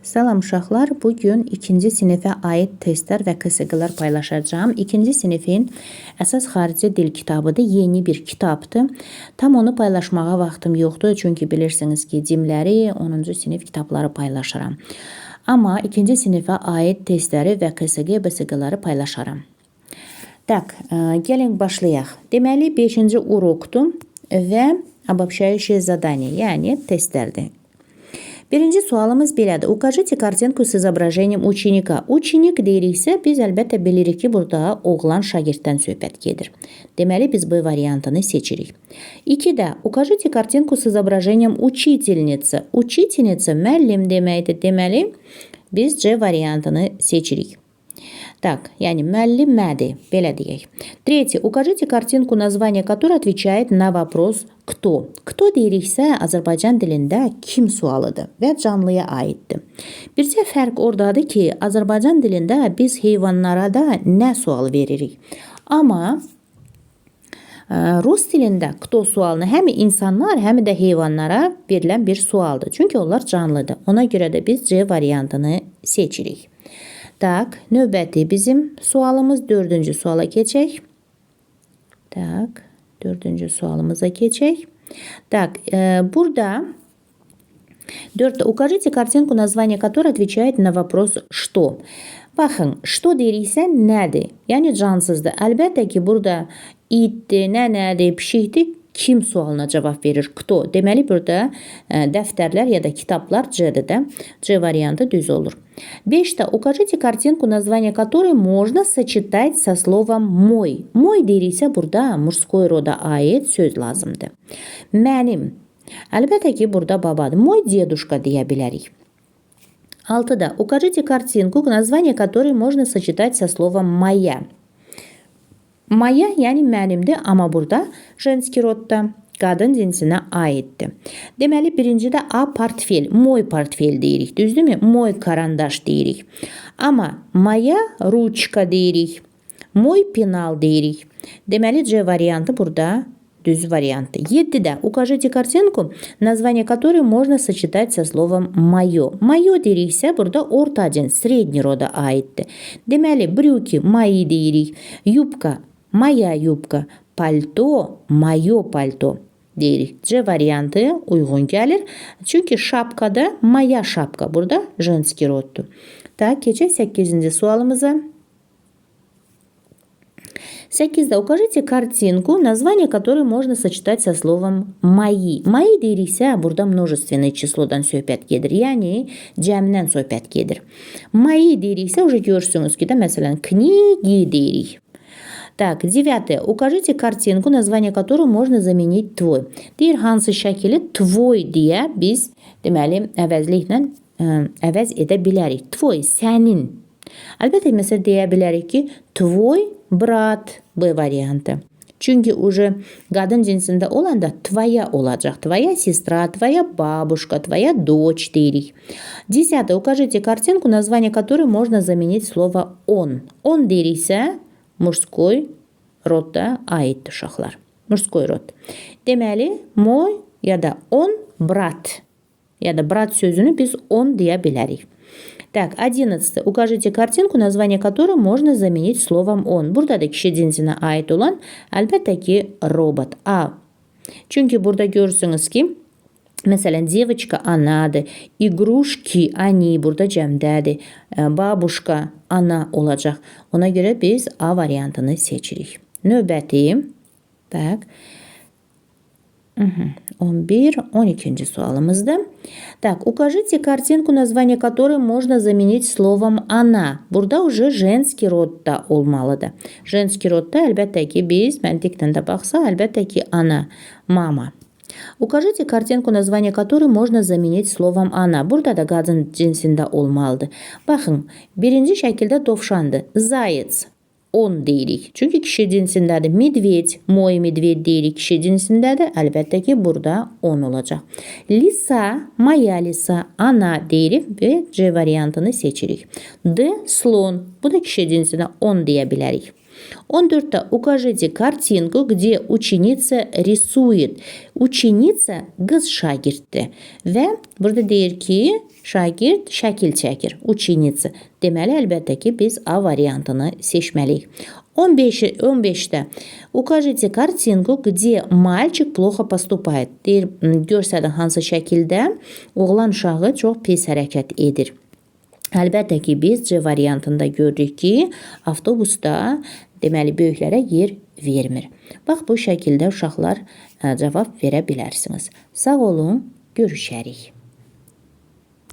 Salam uşaqlar, bugün ikinci sinifə aid testlər və KSQ-lar paylaşacağım. İkinci sinifin əsas xarici dil kitabıdır, yeni bir kitabdır. Tam onu paylaşmağa vaxtım yoxdur, çünki bilirsiniz ki, cimləri 10-cu sinif kitabları paylaşıram. Amma ikinci sinifə aid testləri və KSQ, BSQ-ları paylaşaram. Tak, gəlin başlayaq. Deməli, 5-ci urokdur və обобщающее задание, yəni testlərdir. Birinci sualımız belədir. Укажите картинку с изображением ученика. Ученик deyiriksə, biz əlbəttə bilirik ki, burada oğlan şagirddən söhbət gedir. Deməli, biz bu variantını seçirik. 2-də, укажите картинку с изображением учительницы. Учительница müəllim deməkdir. Deməli, biz C variantını seçirik. Так, yəni müəllim mədir, belə deyək. Третий, укажите картинку, название которой отвечает на вопрос кто. Кто deyiriksə, Azərbaycan dilində kim sualıdır və canlıya aiddir. Bircə fərq oradadır ki, Azərbaycan dilində biz heyvanlara da nə sual veririk. Amma Rus dilində кто sualını həm insanlar, həm də heyvanlara verilən bir sualdır. Çünki onlar canlıdır. Ona görə də biz C variantını seçirik. Tak, növbəti bizim sualımız 4-cü suala keçək. Tak, 4-cü sualımıza keçək. Так, burada 4-də укажите картинку, название которой отвечает на вопрос что. Baxın, что deyiriksə nədir? Yəni cansızdır. Əlbəttə ki, burada itdir, nənədir, pişikdir. Kim sualına cavab verir? Кто? Deməli, burada dəftərlər ya da kitablar C-dir də. C variantı düz olur. 5-də укажите картинку, название которой можно сочетать со словом мой. Мой deyiriksə, burada mужской roda aid söz lazımdır. Mənim. Əlbəttə ki, burada babadır. Мой дедушка deyə bilərik. 6-da укажите картинку, название которой можно сочетать со словом моя. Maya, yəni mənimdir, amma burada женский rodda qadın cinsinə aiddir. Deməli, birincidə A portfel, moy portfel deyirik, düzdürmü? Moy karandaş deyirik. Amma moya ruchka deyirik, moy penal deyirik. Deməli, C variantı burada düz variantdır. 7-də укажите картинку, название которой можно сочетать со словом moyo. Moyo deyiriksə, burada orta cins, sredni roda aiddir. Deməli, брюки мои deyirik, yubka моя юбка, palto, moyo palto deyirik. C variantı uyğun gəlir. Çünki şapkada moya şapka. Burada женский roddur. Так, keçək 8-ci sualımıza. 8-də укажите картинку, название которой можно сочетать со словом мои. Мои deyiriksə, burada множественное числоdan söhbət gedir. Yəni, cəmdən söhbət gedir. Мои deyiriksə, уже görürsünüz ki, də, məsələn, книги deyirik. Так, 9-е. Укажите картинку, название которой можно заменить твой. Deyir, hansı şəkili твой deyə biz, deməli, əvəzliklə əvəz edə bilərik. Твой, sənin. Əlbəttə, məsəl deyə bilərik ki, твой брат, B variantı. Çünki уже qadın cinsində olanda твоя olacaq. Твоя сестра, твоя бабушка, твоя дочь deyirik. 10-е. Укажите картинку, название которой можно заменить слово он. Он deyiriksə, mужской rodda aiddir uşaqlar. Mужской rod. Deməli, mой ya da он брат ya da brat sözünü biz он deyə bilərik. Так, 11-də укажите картинку, название которой можно заменить словом он. Burada da kişi cinsinə aid olan, əlbəttə ki, robot. A. Çünki burada görürsünüz ki, məsələn, девочка anadır, игрушки они burada cəmdədir, babuşka ana olacaq. Ona görə biz A variantını seçirik. Növbəti, tak, 11-12 sualımızdır. Так, укажите картинку, название которой можно заменить словом она. Burada уже женский rodda olmalıdır. Женский rodda əlbəttə ki, biz məntiqdən də baxsa, əlbəttə ki, ana, mama. Укажите картинку, название которой можно заменить словом она. Burada da qadın cinsində olmalıdır. Baxın, birinci şəkildə dovşandır. Zayıc, on deyirik. Çünki kişi cinsindədir. Medved, moy medved deyirik. Kişi cinsindədir. Əlbəttə ki, burada on olacaq. Lisa, moya lisa, ana deyirik və C variantını seçirik. D, slon. Bu da kişi cinsinə on deyə bilərik. 14-də укажите картинку, где ученица рисует. Ученица qız şagirddir və burada deyir ki, şagird şəkil çəkir. Ученица. Deməli, əlbəttə ki, biz A variantını seçməliyik. 15-də укажите картинку, где мальчик плохо поступает. Deyir, görsədin hansı şəkildə oğlan uşağı çox pis hərəkət edir. Əlbəttə ki, biz C variantında görürük ki, avtobusda deməli böyüklərə yer vermir. Bax, bu şəkildə uşaqlar cavab verə bilərsiniz. Sağ olun, görüşərik.